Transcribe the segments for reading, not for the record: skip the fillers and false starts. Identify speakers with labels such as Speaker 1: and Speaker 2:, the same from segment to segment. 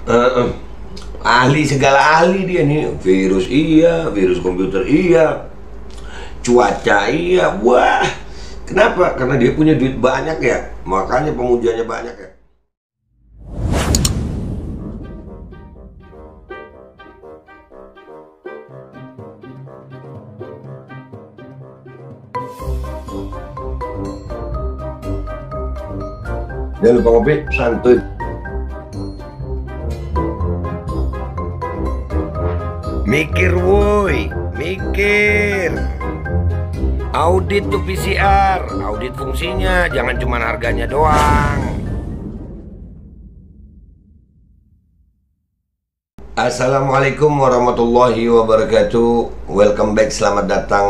Speaker 1: Eh, ahli segala ahli dia nih. Virus iya, virus komputer iya, cuaca iya. Wah, kenapa? Karena dia punya duit banyak ya, makanya pemujanya banyak ya. Jangan lupa ngopi santuy. Mikir woi, mikir. Audit tuh PCR, audit fungsinya, jangan cuma harganya doang. Assalamualaikum warahmatullahi wabarakatuh. Welcome back, selamat datang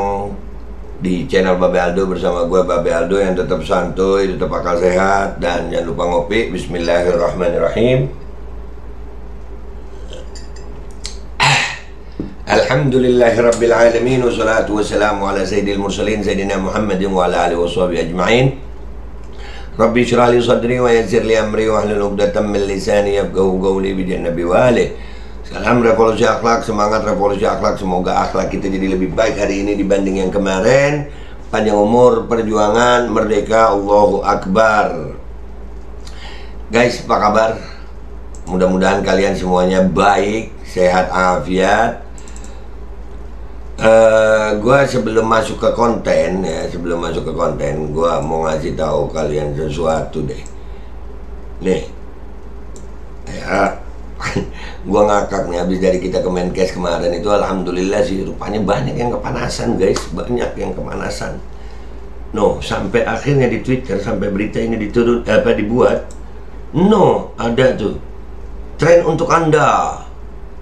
Speaker 1: di channel Babe Aldo bersama gue Babe Aldo yang tetap santuy, tetap akal sehat, dan jangan lupa ngopi. Bismillahirrahmanirrahim. Alhamdulillahirrabbilalamin. Wassalatu wassalamu ala sayyidil mursalin Sayyidina Muhammadin wa ala alihi wa sahbihi ajma'in. Rabbi syrah li sadri wa yassir li amri wa hlul 'uqdatam min lisani yafqahu qawli bi Nabi wa alihi. Salam revolusi akhlak, semangat revolusi akhlak. Semoga akhlak kita jadi lebih baik hari ini dibanding yang kemarin. Panjang umur, perjuangan, merdeka, Allahu Akbar. Guys, apa kabar? Mudah-mudahan kalian semuanya baik, sehat, afiat. Gue sebelum masuk ke konten gue mau ngasih tahu kalian sesuatu deh. Nih, ya, gue ngakak nih habis dari kita ke Menkes kemarin itu. Alhamdulillah sih, rupanya banyak yang kepanasan guys, banyak yang kepanasan. No, sampai akhirnya di Twitter, sampai berita ini dibuat. No, ada tuh tren untuk Anda,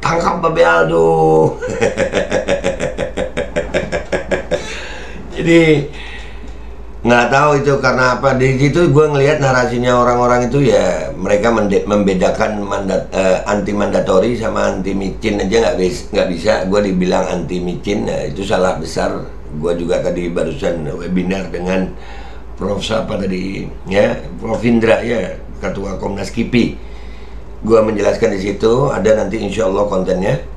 Speaker 1: tangkap Babe Aldo. Jadi nggak tahu itu karena apa. Di situ gue ngelihat narasinya orang-orang itu ya, mereka membedakan anti mandatori sama anti micin aja nggak bisa. Gue dibilang anti micin, nah, itu salah besar. Gue juga tadi barusan webinar dengan Prof siapa tadi ya, Prof Indra ya, Ketua Komnas KIPI. Gue menjelaskan di situ, ada nanti insya Allah kontennya.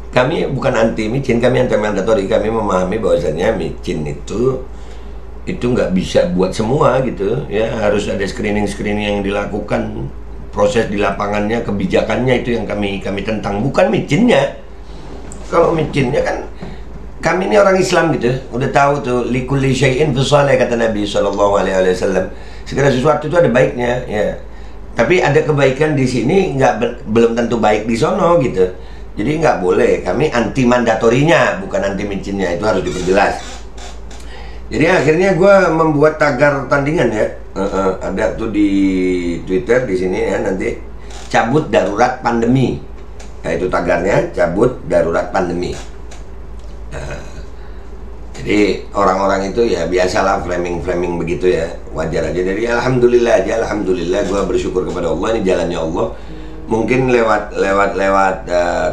Speaker 1: Kami bukan anti micin, kami anti mandatori. Kami memahami bahwasannya micin itu nggak bisa buat semua gitu ya, harus ada screening yang dilakukan, proses di lapangannya, kebijakannya itu yang kami tentang, bukan micinnya. Kalau micinnya kan, kami ini orang Islam gitu, udah tahu tuh likulli syai'in fisalih, kata Nabi SAW. Segala sesuatu itu ada baiknya ya, tapi ada kebaikan di sini belum tentu baik di sono gitu. Jadi nggak boleh, kami anti mandatorinya, bukan anti micinnya, itu harus diperjelas. Jadi akhirnya gue membuat tagar tandingan ya, ada tuh di Twitter di sini ya, nanti cabut darurat pandemi. Nah itu tagarnya, cabut darurat pandemi. Nah, jadi orang-orang itu ya biasalah framing begitu ya, wajar aja. Jadi alhamdulillah gue bersyukur kepada Allah, ini jalannya Allah. Mungkin lewat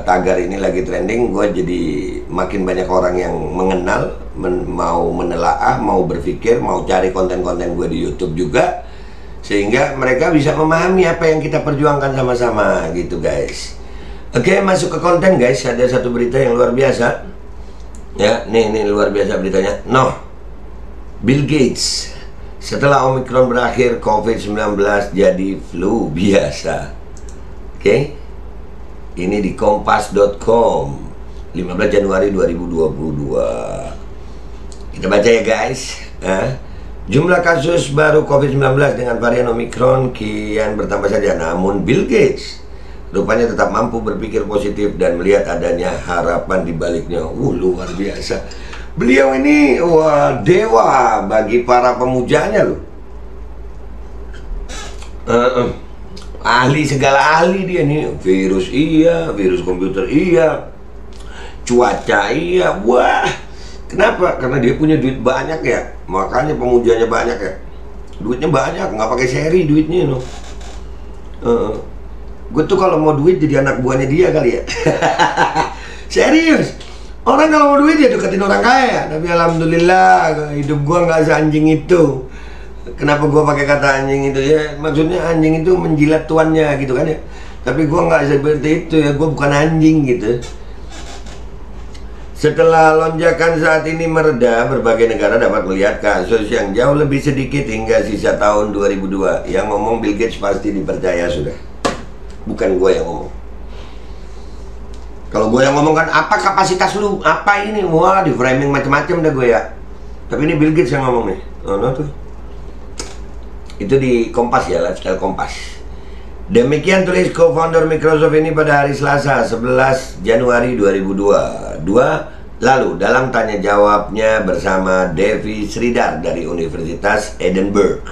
Speaker 1: tagar ini lagi trending, gue jadi makin banyak orang yang mengenal, mau menelaah, mau berpikir, mau cari konten-konten gue di YouTube juga, sehingga mereka bisa memahami apa yang kita perjuangkan sama-sama gitu guys. Oke, masuk ke konten guys. Ada satu berita yang luar biasa ya, nih luar biasa beritanya. Bill Gates, setelah Omicron berakhir, COVID-19 jadi flu biasa. Oke, ini di kompas.com 15 Januari 2022. Kita baca ya guys. Jumlah kasus baru COVID-19 dengan varian Omicron kian bertambah saja, namun Bill Gates rupanya tetap mampu berpikir positif dan melihat adanya harapan di baliknya. Luar biasa. Beliau ini dewa bagi para pemujanya loh. Ahli segala ahli dia nih. Virus iya, virus komputer iya, cuaca iya. Wah, kenapa? Karena dia punya duit banyak ya, makanya pemujanya banyak ya. Duitnya banyak, nggak pakai seri duitnya no. Gue tuh kalau mau duit jadi anak buahnya dia kali ya. Serius, orang kalau mau duit ya deketin orang kaya. Tapi alhamdulillah hidup gue nggak seanjing itu. Kenapa gue pakai kata anjing itu ya? Maksudnya anjing itu menjilat tuannya gitu kan ya. Tapi gue nggak seperti itu ya, gue bukan anjing gitu. Setelah lonjakan saat ini mereda, berbagai negara dapat melihat kasus yang jauh lebih sedikit hingga sisa tahun 2002. Yang ngomong Bill Gates pasti dipercaya sudah. Bukan gue yang ngomong. Kalau gue yang ngomong kan, apa kapasitas lu? Apa ini? Wah, di framing macam-macam dah gue ya. Tapi ini Bill Gates yang ngomong nih. Oh, no, tuh. Itu di Kompas ya, Lifestyle Kompas. Demikian tulis co-founder Microsoft ini pada hari Selasa 11 Januari 2022. Lalu dalam tanya jawabnya bersama Devi Sridhar dari Universitas Edinburgh.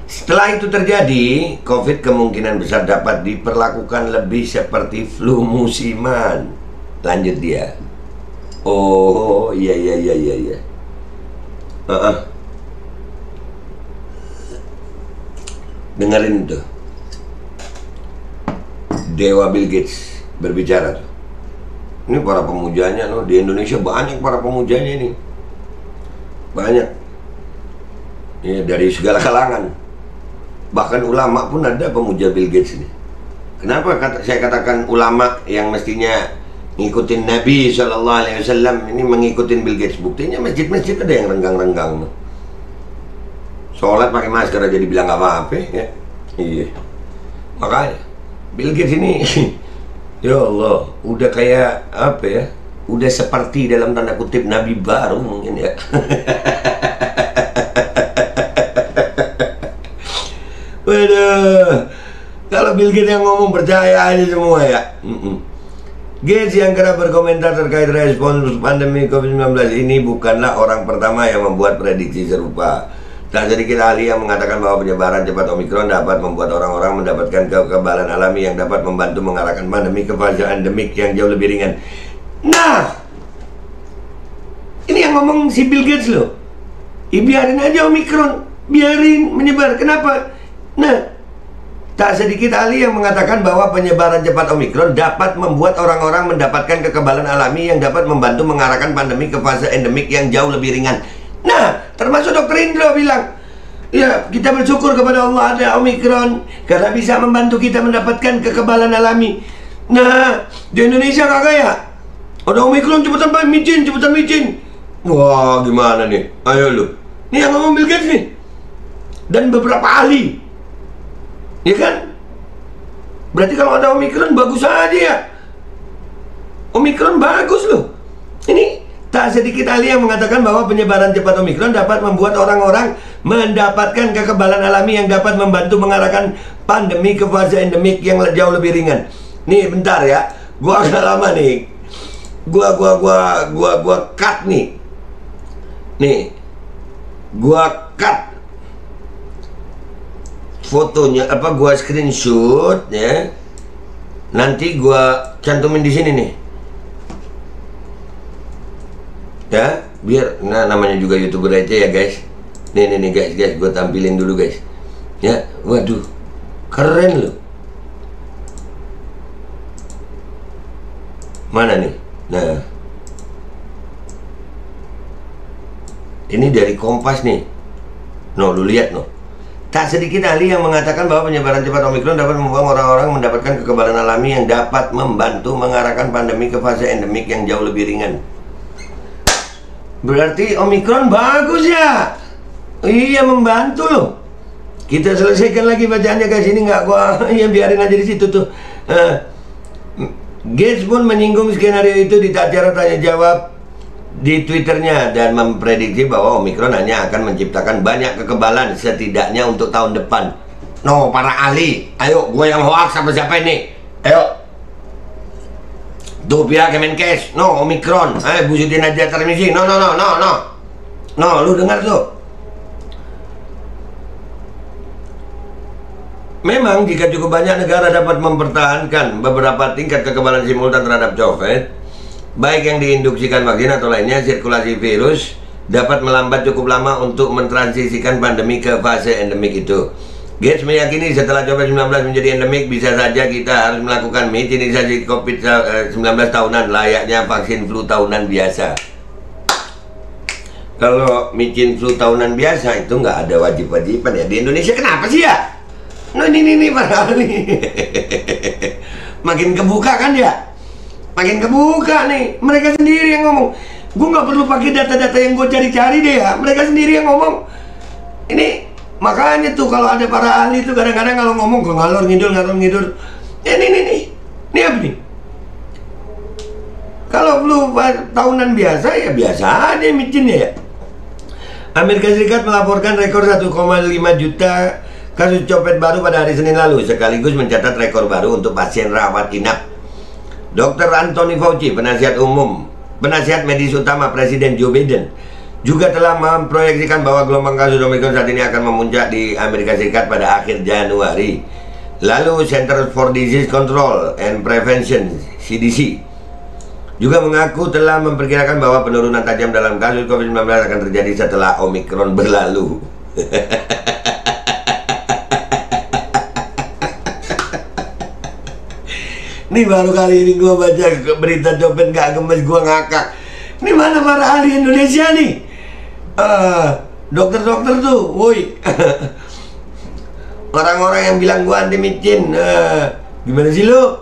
Speaker 1: Setelah itu terjadi, COVID kemungkinan besar dapat diperlakukan lebih seperti flu musiman. Lanjut dia. Oh, iya. Dengerin tuh, Dewa Bill Gates berbicara tuh. Ini para pemujanya loh, di Indonesia banyak para pemujanya ini. Banyak. Ya, dari segala kalangan. Bahkan ulama pun ada pemuja Bill Gates ini. Kenapa saya katakan ulama yang mestinya ngikutin Nabi SAW ini mengikutin Bill Gates? Buktinya masjid-masjid ada yang renggang-renggang tuh. Sholat pakai masker aja dibilang gak apa-apa ya. Iya. Makanya Bill Gates ini ya Allah, udah kayak apa ya? Udah seperti dalam tanda kutip nabi baru mungkin ya. Waduh. Kalau Bill Gates yang ngomong percaya aja semua ya. Gates yang kerap berkomentar terkait respons pandemi COVID-19 ini bukanlah orang pertama yang membuat prediksi serupa. Tak sedikit ahli yang mengatakan bahwa penyebaran cepat Omikron dapat membuat orang-orang mendapatkan kekebalan alami yang dapat membantu mengarahkan pandemi ke fase endemik yang jauh lebih ringan. Nah, ini yang ngomong si Bill Gates loh. Biarin aja Omikron, biarin menyebar. Kenapa? Nah, tak sedikit ahli yang mengatakan bahwa penyebaran cepat Omikron dapat membuat orang-orang mendapatkan kekebalan alami yang dapat membantu mengarahkan pandemi ke fase endemik yang jauh lebih ringan. Nah, termasuk Dr. Indro bilang, ya kita bersyukur kepada Allah ada Omikron karena bisa membantu kita mendapatkan kekebalan alami. Nah, di Indonesia kagak ya? Ada Omikron cepetan micin. Wah, gimana nih? Ayo lu. Ini yang ngomong Bill Gates nih. Dan beberapa ahli. Ya kan? Berarti kalau ada Omikron bagus aja ya. Omikron bagus loh. Ini tak sedikit ahli yang mengatakan bahwa penyebaran cepat Omikron dapat membuat orang-orang mendapatkan kekebalan alami yang dapat membantu mengarahkan pandemi ke fase endemik yang jauh lebih ringan. Nih bentar ya, gua agak lama nih. Gua cut nih. Nih, gua cut fotonya, gua screenshot ya. Nanti gua cantumin di sini nih. Ya, biar namanya juga YouTuber aja ya guys. Nih guys, gue tampilin dulu guys. Ya, waduh, keren loh. Mana nih? Nah, ini dari Kompas nih. No, lu lihat no. Tak sedikit ahli yang mengatakan bahwa penyebaran cepat Omikron dapat membuat orang-orang mendapatkan kekebalan alami yang dapat membantu mengarahkan pandemi ke fase endemik yang jauh lebih ringan. Berarti Omikron bagus ya. Iya, membantu loh. Kita selesaikan lagi bacaannya guys. Ini nggak gua ya biarin aja di situ tuh. Gates pun menyinggung skenario itu di acara tanya jawab di Twitternya dan memprediksi bahwa Omikron hanya akan menciptakan banyak kekebalan setidaknya untuk tahun depan. No, para ahli, ayo gue yang hoax sama siapa ini? Ayo. Tuh pihak Kemenkes, no Omikron, bujutin aja termisi, no, lu dengar tuh. Memang jika cukup banyak negara dapat mempertahankan beberapa tingkat kekebalan simultan terhadap COVID, baik yang diinduksikan vaksin atau lainnya, sirkulasi virus dapat melambat cukup lama untuk mentransisikan pandemi ke fase endemik itu. Gates meyakini setelah COVID-19 menjadi endemik, bisa saja kita harus melakukan mitinisasi COVID-19 tahunan layaknya vaksin flu tahunan biasa. Kalau micin flu tahunan biasa itu nggak ada wajib-wajiban ya. Di Indonesia kenapa sih ya? Nah ini padahal nih. Makin kebuka kan ya? Makin kebuka nih. Mereka sendiri yang ngomong. Gue nggak perlu pakai data-data yang gue cari-cari deh ya. Mereka sendiri yang ngomong. Ini makanya tuh kalau ada para ahli tuh kadang-kadang kalau ngomong gue ngalor ngidul. Ini apa nih? Kalau flu tahunan biasa ya biasa aja micinnya ya. Amerika Serikat melaporkan rekor 1,5 juta kasus copet baru pada hari Senin lalu, sekaligus mencatat rekor baru untuk pasien rawat inap. Dr. Anthony Fauci, penasihat medis utama Presiden Joe Biden, juga telah memproyeksikan bahwa gelombang kasus Omicron saat ini akan memuncak di Amerika Serikat pada akhir Januari. Lalu Center for Disease Control and Prevention (CDC) juga mengaku telah memperkirakan bahwa penurunan tajam dalam kasus COVID-19 akan terjadi setelah Omicron berlalu. Ini baru kali ini gue baca berita copet gak gemes, gue ngakak. Ini mana para ahli Indonesia nih? Dokter-dokter tuh, woi. Orang-orang yang bilang gue anti micin, gimana sih lu?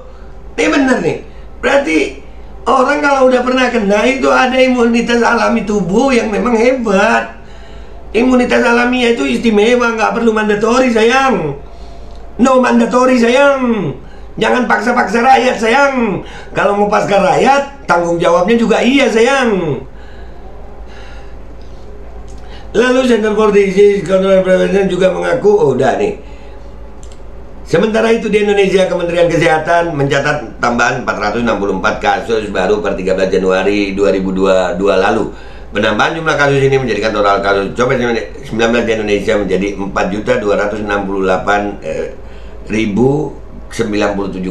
Speaker 1: Ini bener nih. Berarti orang kalau udah pernah kena itu ada imunitas alami tubuh yang memang hebat. Imunitas alaminya itu istimewa, nggak perlu mandatori sayang. No mandatori sayang. Jangan paksa-paksa rakyat sayang. Kalau mau pasca rakyat, tanggung jawabnya juga iya sayang. Lalu Center for Disease Control and Prevention juga mengaku, udah nih. Sementara itu di Indonesia, Kementerian Kesehatan mencatat tambahan 464 kasus baru per 13 Januari 2022 lalu. Penambahan jumlah kasus ini menjadikan total kasus COVID-19 di Indonesia menjadi 4.268.097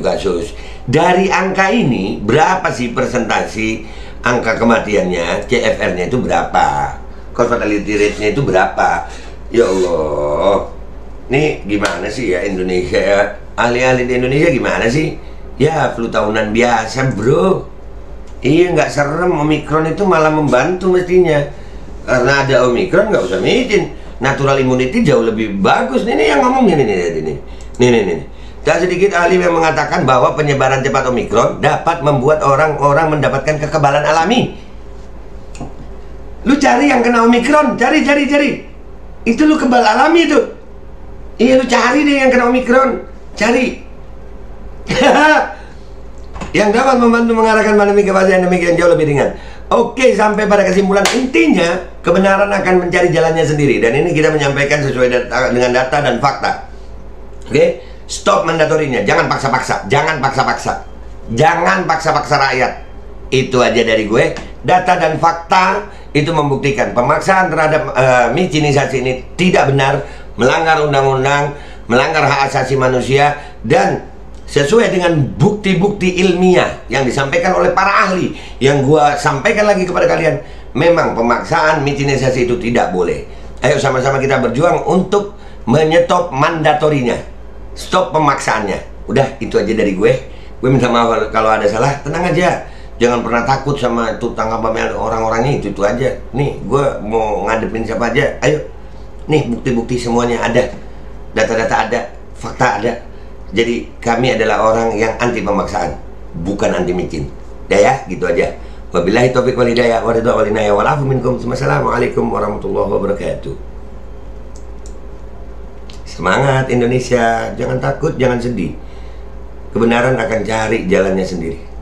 Speaker 1: kasus. Dari angka ini, berapa sih persentase angka kematiannya, CFR-nya itu berapa? Cause fatality rate-nya itu berapa? Ya Allah, nih gimana sih ya Indonesia ya? Ahli-ahli di Indonesia gimana sih? Ya flu tahunan biasa bro. Iya nggak serem, Omicron itu malah membantu mestinya. Karena ada Omicron nggak usah micin. Natural immunity jauh lebih bagus. Ini yang ngomong nih. Tak sedikit ahli yang mengatakan bahwa penyebaran cepat Omicron dapat membuat orang-orang mendapatkan kekebalan alami. Lu cari yang kena Omicron, cari. Itu lu kebal alami itu. Iya lu cari deh yang kena Omicron, cari. Yang dapat membantu mengarahkan pandemi ke fase endemik yang jauh lebih ringan. Oke, sampai pada kesimpulan intinya kebenaran akan mencari jalannya sendiri, dan ini kita menyampaikan sesuai dengan data dan fakta. Oke, stop mandatorinya, jangan paksa-paksa, jangan paksa-paksa rakyat. Itu aja dari gue. Data dan fakta itu membuktikan pemaksaan terhadap micinisasi ini tidak benar, melanggar undang-undang, melanggar hak asasi manusia, dan sesuai dengan bukti-bukti ilmiah yang disampaikan oleh para ahli. Yang gua sampaikan lagi kepada kalian, memang pemaksaan micinisasi itu tidak boleh. Ayo sama-sama kita berjuang untuk menyetop mandatorinya, stop pemaksaannya. Udah, itu aja dari gue. Gue minta maaf kalau ada salah, tenang aja. Jangan pernah takut sama itu tanggapan orang-orangnya, itu aja. Nih, gue mau ngadepin siapa aja. Ayo, nih bukti-bukti semuanya ada, data-data ada, fakta ada. Jadi kami adalah orang yang anti pemaksaan, bukan anti micin. Ya, gitu aja. Wabillahi taufiq wal hidayah, wa ridha wal inayah wal afu minkum. Wassalamualaikum warahmatullahi wabarakatuh. Semangat Indonesia, jangan takut, jangan sedih. Kebenaran akan cari jalannya sendiri.